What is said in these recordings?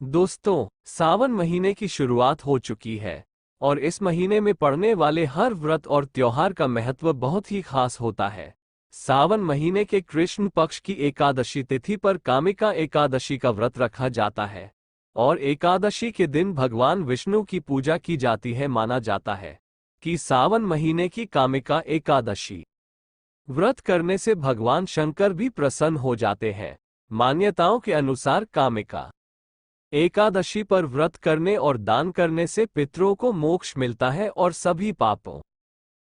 दोस्तों, सावन महीने की शुरुआत हो चुकी है और इस महीने में पड़ने वाले हर व्रत और त्योहार का महत्व बहुत ही खास होता है। सावन महीने के कृष्ण पक्ष की एकादशी तिथि पर कामिका एकादशी का व्रत रखा जाता है और एकादशी के दिन भगवान विष्णु की पूजा की जाती है। माना जाता है कि सावन महीने की कामिका एकादशी व्रत करने से भगवान शंकर भी प्रसन्न हो जाते हैं। मान्यताओं के अनुसार कामिका एकादशी पर व्रत करने और दान करने से पितरों को मोक्ष मिलता है और सभी पापों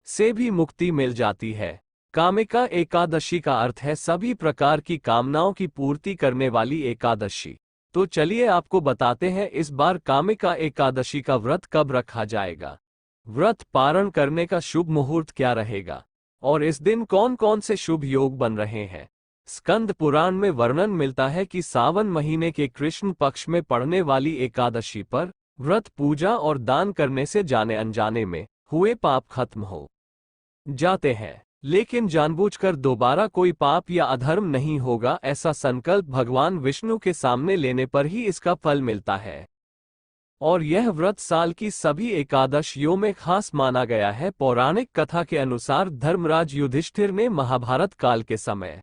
से भी मुक्ति मिल जाती है। कामिका एकादशी का अर्थ है सभी प्रकार की कामनाओं की पूर्ति करने वाली एकादशी। तो चलिए आपको बताते हैं इस बार कामिका एकादशी का व्रत कब रखा जाएगा, व्रत पारण करने का शुभ मुहूर्त क्या रहेगा और इस दिन कौन कौन से शुभ योग बन रहे हैं। स्कंद पुराण में वर्णन मिलता है कि सावन महीने के कृष्ण पक्ष में पड़ने वाली एकादशी पर व्रत पूजा और दान करने से जाने अनजाने में हुए पाप खत्म हो जाते हैं, लेकिन जानबूझकर दोबारा कोई पाप या अधर्म नहीं होगा, ऐसा संकल्प भगवान विष्णु के सामने लेने पर ही इसका फल मिलता है। और यह व्रत साल की सभी एकादशियों में खास माना गया है। पौराणिक कथा के अनुसार धर्मराज युधिष्ठिर ने महाभारत काल के समय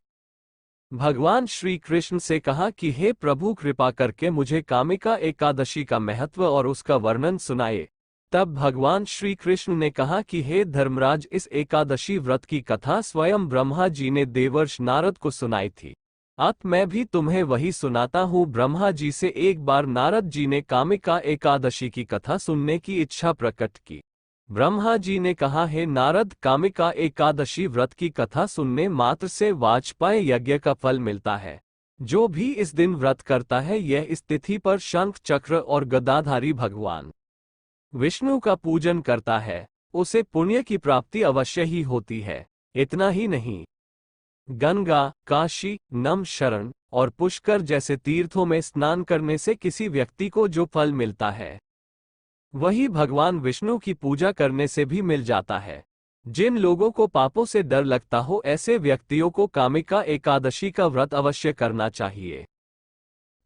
भगवान श्री कृष्ण से कहा कि हे प्रभु, कृपा करके मुझे कामिका एकादशी का महत्व और उसका वर्णन सुनाए। तब भगवान श्री कृष्ण ने कहा कि हे धर्मराज, इस एकादशी व्रत की कथा स्वयं ब्रह्मा जी ने देवर्ष नारद को सुनाई थी। अत मैं भी तुम्हें वही सुनाता हूँ। ब्रह्मा जी से एक बार नारद जी ने कामिका एकादशी की कथा सुनने की इच्छा प्रकट की। ब्रह्मा जी ने कहा, हे नारद, कामिका एकादशी व्रत की कथा सुनने मात्र से वाजपेय यज्ञ का फल मिलता है। जो भी इस दिन व्रत करता है, यह इस तिथि पर शंख चक्र और गदाधारी भगवान विष्णु का पूजन करता है, उसे पुण्य की प्राप्ति अवश्य ही होती है। इतना ही नहीं, गंगा, काशी, नम शरण और पुष्कर जैसे तीर्थों में स्नान करने से किसी व्यक्ति को जो फल मिलता है, वही भगवान विष्णु की पूजा करने से भी मिल जाता है। जिन लोगों को पापों से डर लगता हो, ऐसे व्यक्तियों को कामिका एकादशी का व्रत अवश्य करना चाहिए।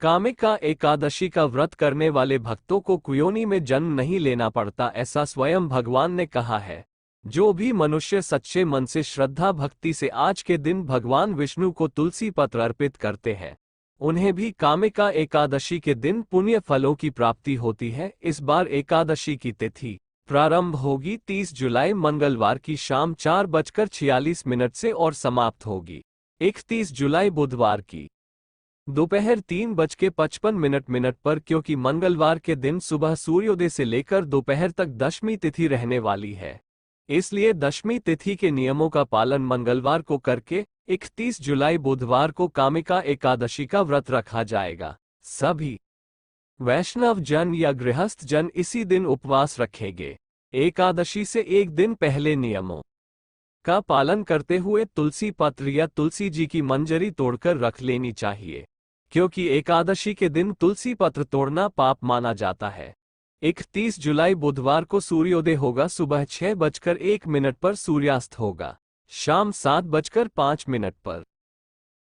कामिका एकादशी का व्रत करने वाले भक्तों को कुयोनि में जन्म नहीं लेना पड़ता, ऐसा स्वयं भगवान ने कहा है। जो भी मनुष्य सच्चे मन से श्रद्धा भक्ति से आज के दिन भगवान विष्णु को तुलसी पत्र अर्पित करते हैं, उन्हें भी कामिका एकादशी के दिन पुण्य फलों की प्राप्ति होती है। इस बार एकादशी की तिथि प्रारंभ होगी 30 जुलाई मंगलवार की शाम 4:46 से और समाप्त होगी 31 जुलाई बुधवार की दोपहर 3:55 पर। क्योंकि मंगलवार के दिन सुबह सूर्योदय से लेकर दोपहर तक दशमी तिथि रहने वाली है, इसलिए दशमी तिथि के नियमों का पालन मंगलवार को करके 31 जुलाई बुधवार को कामिका एकादशी का व्रत रखा जाएगा। सभी वैष्णव जन या गृहस्थ जन इसी दिन उपवास रखेंगे। एकादशी से एक दिन पहले नियमों का पालन करते हुए तुलसी पत्र या तुलसी जी की मंजरी तोड़कर रख लेनी चाहिए, क्योंकि एकादशी के दिन तुलसी पत्र तोड़ना पाप माना जाता है। 31 जुलाई बुधवार को सूर्योदय होगा सुबह 6:01 पर, सूर्यास्त होगा शाम 7:05 पर।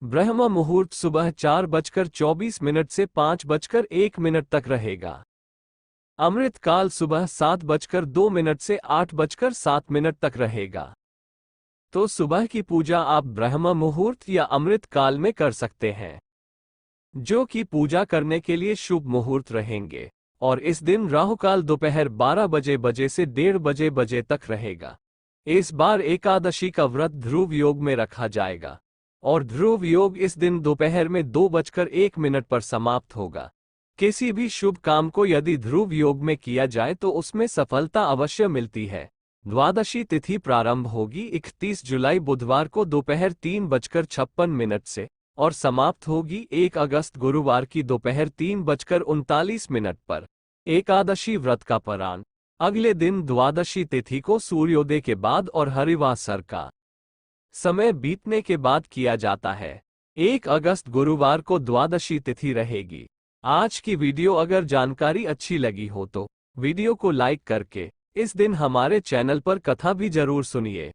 ब्रह्म मुहूर्त सुबह 4:24 से 5:01 तक रहेगा। अमृत काल सुबह 7:02 से 8:07 तक रहेगा। तो सुबह की पूजा आप ब्रह्म मुहूर्त या अमृत काल में कर सकते हैं, जो कि पूजा करने के लिए शुभ मुहूर्त रहेंगे। और इस दिन राहु काल दोपहर 12 से 1:30 बजे तक रहेगा। इस बार एकादशी का व्रत ध्रुव योग में रखा जाएगा और ध्रुव योग इस दिन दोपहर में 2:01 पर समाप्त होगा। किसी भी शुभ काम को यदि ध्रुव योग में किया जाए तो उसमें सफलता अवश्य मिलती है। द्वादशी तिथि प्रारंभ होगी 31 जुलाई बुधवार को दोपहर 3:56 से और समाप्त होगी 1 अगस्त गुरुवार की दोपहर 3:39 पर। एकादशी व्रत का पारण अगले दिन द्वादशी तिथि को सूर्योदय के बाद और हरिवासर का समय बीतने के बाद किया जाता है। 1 अगस्त गुरुवार को द्वादशी तिथि रहेगी। आज की वीडियो अगर जानकारी अच्छी लगी हो तो वीडियो को लाइक करके इस दिन हमारे चैनल पर कथा भी जरूर सुनिए।